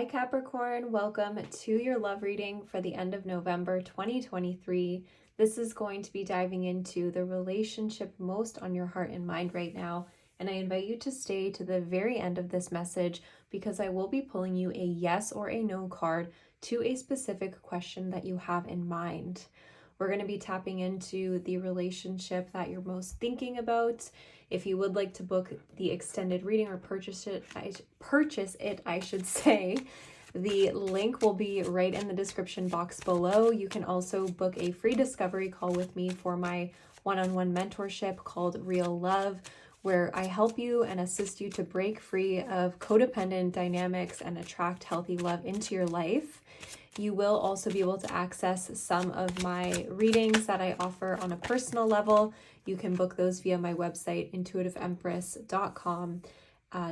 Capricorn, welcome to your love reading for the end of November 2023. This is going to be diving into the relationship most on your heart and mind right now, and I invite you to stay to the very end of this message because I will be pulling you a yes or a no card to a specific question that you have in mind. We're going to be tapping into the relationship that you're most thinking about. If you would like to book the extended reading or purchase it, I should say, the link will be right in the description box below. You can also book a free discovery call with me for my one-on-one mentorship called Real Love, where I help you and assist you to break free of codependent dynamics and attract healthy love into your life. You will also be able to access some of my readings that I offer on a personal level. You can book those via my website, intuitiveempress.com,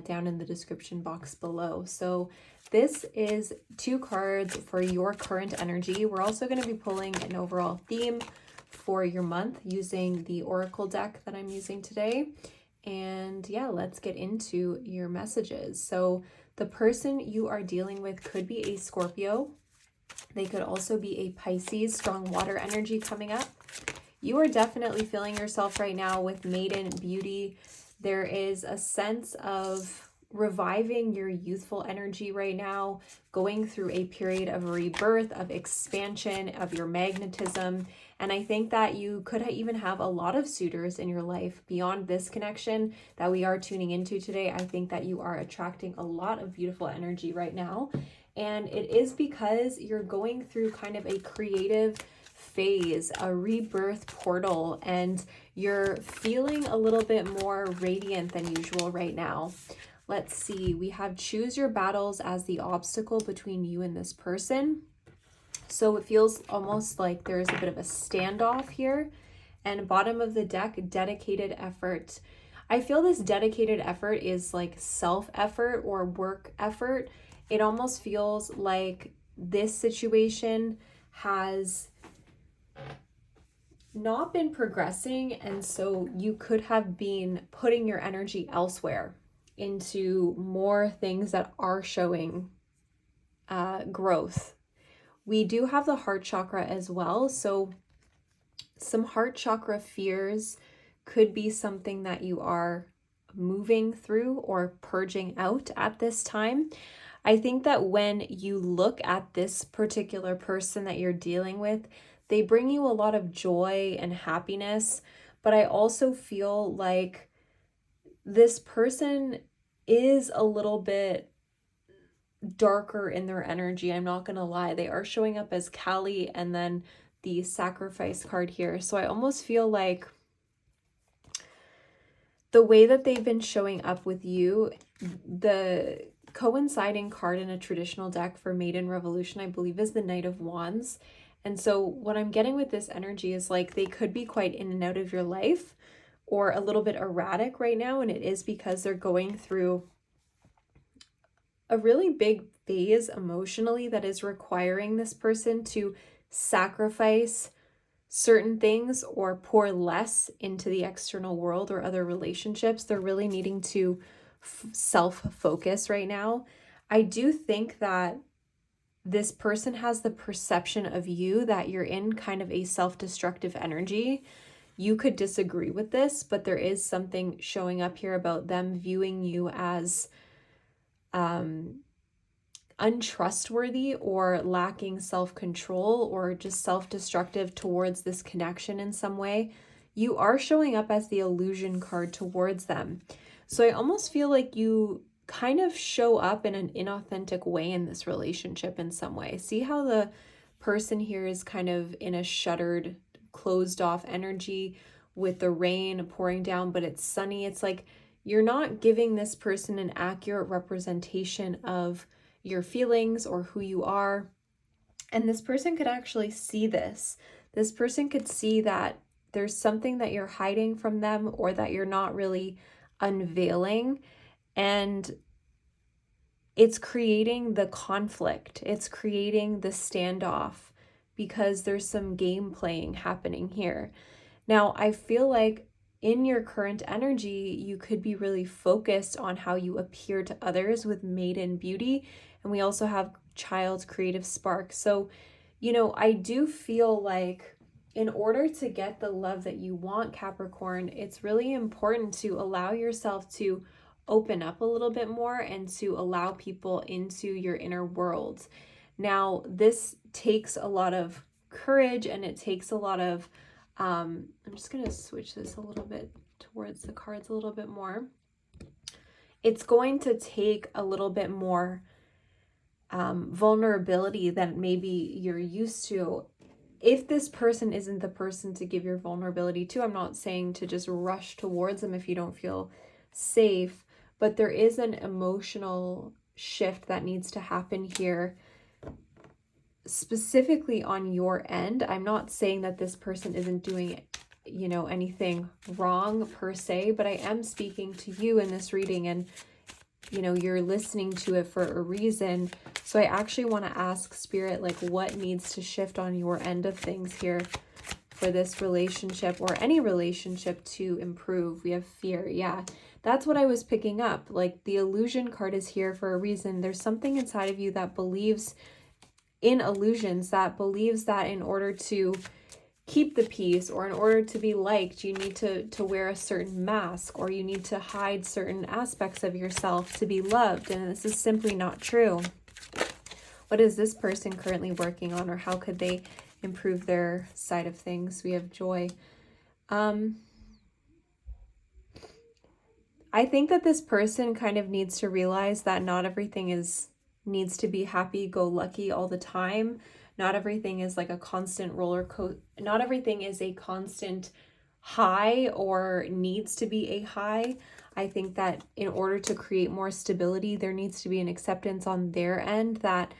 down in the description box below. So this is 2 cards for your current energy. We're also going to be pulling an overall theme for your month using the Oracle deck that I'm using today. And yeah, let's get into your messages. So the person you are dealing with could be a Scorpio. They could also be a Pisces, strong water energy coming up. You are definitely feeling yourself right now with maiden beauty. There is a sense of reviving your youthful energy right now, going through a period of rebirth, of expansion, of your magnetism. And I think that you could even have a lot of suitors in your life beyond this connection that we are tuning into today. I think that you are attracting a lot of beautiful energy right now. And it is because you're going through kind of a creative phase, a rebirth portal, and you're feeling a little bit more radiant than usual right now. Let's see, we have choose your battles as the obstacle between you and this person. So it feels almost like there's a bit of a standoff here. And bottom of the deck, dedicated effort. I feel this dedicated effort is like self-effort or work effort. It almost feels like this situation has not been progressing, and so you could have been putting your energy elsewhere into more things that are showing growth. We do have the heart chakra as well, so some heart chakra fears could be something that you are moving through or purging out at this time. I think that when you look at this particular person that you're dealing with, they bring you a lot of joy and happiness, but I also feel like this person is a little bit darker in their energy. I'm not going to lie. They are showing up as Kali and then the sacrifice card here. So I almost feel like the way that they've been showing up with you, the coinciding card in a traditional deck for Maiden Revolution, I believe, is the Knight of Wands. And so what I'm getting with this energy is like they could be quite in and out of your life or a little bit erratic right now. And it is because they're going through a really big phase emotionally that is requiring this person to sacrifice certain things or pour less into the external world or other relationships. They're really needing to self-focus right now. I do think that this person has the perception of you that you're in kind of a self-destructive energy. You could disagree with this, but there is something showing up here about them viewing you as untrustworthy or lacking self-control or just self-destructive towards this connection in some way. You are showing up as the illusion card towards them. So I almost feel like you kind of show up in an inauthentic way in this relationship in some way. See how the person here is kind of in a shuttered, closed off energy with the rain pouring down, but it's sunny. It's like you're not giving this person an accurate representation of your feelings or who you are. And this person could actually see this. This person could see that there's something that you're hiding from them or that you're not really unveiling, and it's creating the conflict. It's creating the standoff because there's some game playing happening here. Now, I feel like in your current energy, you could be really focused on how you appear to others with maiden beauty. And we also have child creative spark. So, you know, I do feel like in order to get the love that you want, Capricorn, it's really important to allow yourself to open up a little bit more and to allow people into your inner world. Now, this takes a lot of courage and it takes a lot of, I'm just going to switch this a little bit towards the cards a little bit more. It's going to take a little bit more vulnerability than maybe you're used to. If this person isn't the person to give your vulnerability to, I'm not saying to just rush towards them if you don't feel safe, but there is an emotional shift that needs to happen here, specifically on your end. I'm not saying that this person isn't doing, you know, anything wrong per se, but I am speaking to you in this reading, and you know, you're listening to it for a reason. So I actually want to ask Spirit, like, what needs to shift on your end of things here for this relationship or any relationship to improve. We have fear. Yeah, that's what I was picking up. Like, the illusion card is here for a reason. There's something inside of you that believes in illusions, that believes that in order to keep the peace or in order to be liked, you need to wear a certain mask, or you need to hide certain aspects of yourself to be loved. And this is simply not true. What is this person currently working on, or how could they improve their side of things? We have joy. I think that this person kind of needs to realize that not everything needs to be happy-go-lucky all the time. Not everything is like a constant roller coaster. Not everything is a constant high or needs to be a high. I think that in order to create more stability, there needs to be an acceptance on their end that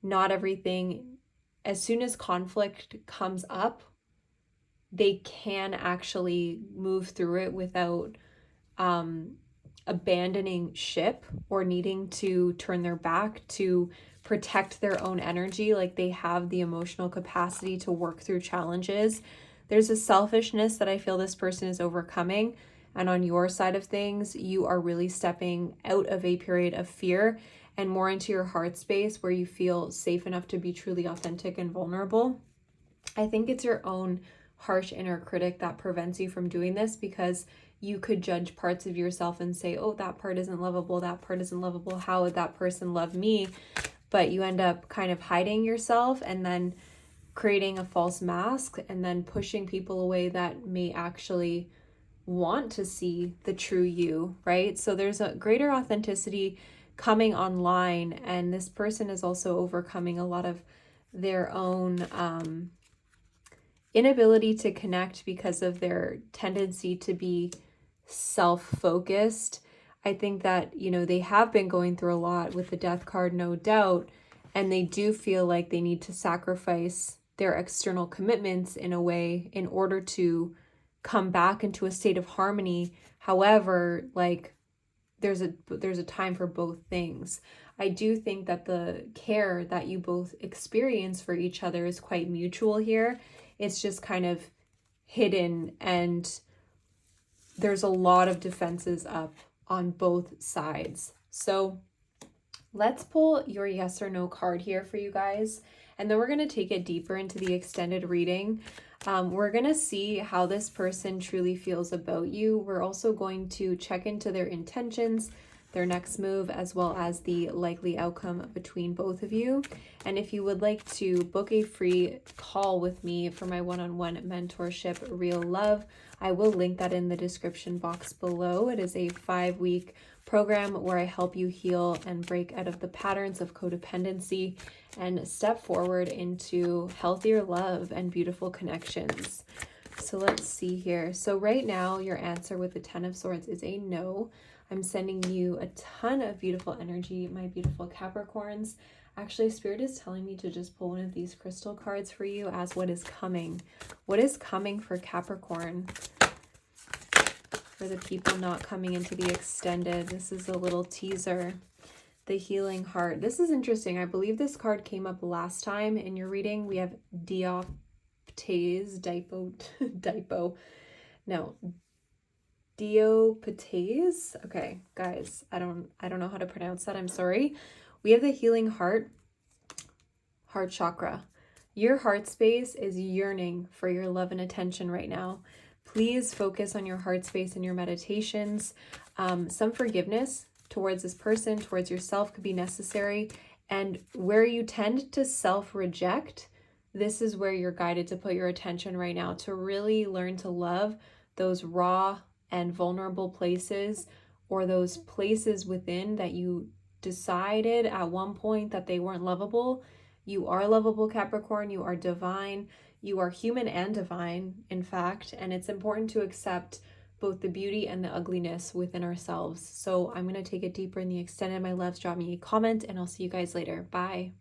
not everything, as soon as conflict comes up, they can actually move through it without abandoning ship or needing to turn their back to protect their own energy. Like, they have the emotional capacity to work through challenges. There's a selfishness that I feel this person is overcoming. And on your side of things, you are really stepping out of a period of fear and more into your heart space where you feel safe enough to be truly authentic and vulnerable. I think it's your own harsh inner critic that prevents you from doing this, because you could judge parts of yourself and say, oh, that part isn't lovable, that part isn't lovable, how would that person love me? But you end up kind of hiding yourself and then creating a false mask and then pushing people away that may actually want to see the true you, right? So there's a greater authenticity coming online, and this person is also overcoming a lot of their own inability to connect because of their tendency to be self-focused. I think that, you know, they have been going through a lot with the death card, no doubt, and they do feel like they need to sacrifice their external commitments in a way in order to come back into a state of harmony. However, like, there's a time for both things. I do think that the care that you both experience for each other is quite mutual here. It's just kind of hidden, and there's a lot of defenses up on both sides. So let's pull your yes or no card here for you guys, and then we're going to take it deeper into the extended reading. We're going to see how this person truly feels about you. We're also going to check into their intentions, their next move, as well as the likely outcome between both of you. And if you would like to book a free call with me for my one-on-one mentorship, Real Love, I will link that in the description box below. It is a 5-week program where I help you heal and break out of the patterns of codependency and step forward into healthier love and beautiful connections. So let's see here. So right now, your answer with the 10 of Swords is a no. I'm sending you a ton of beautiful energy, my beautiful Capricorns. Actually, Spirit is telling me to just pull one of these crystal cards for you as what is coming. What is coming for Capricorn? For the people not coming into the extended, this is a little teaser. The Healing Heart. This is interesting. I believe this card came up last time in your reading. We have Diopetes. Okay, guys, I don't know how to pronounce that. I'm sorry. We have the healing heart chakra. Your heart space is yearning for your love and attention right now. Please focus on your heart space in your meditations. Some forgiveness towards this person, towards yourself could be necessary. And where you tend to self-reject, this is where you're guided to put your attention right now, to really learn to love those raw and vulnerable places, or those places within that you decided at one point that they weren't lovable. You are lovable, Capricorn. You are divine. You are human and divine, in fact. And it's important to accept both the beauty and the ugliness within ourselves. So I'm going to take it deeper in the extended. My loves, drop me a comment, and I'll see you guys later. Bye.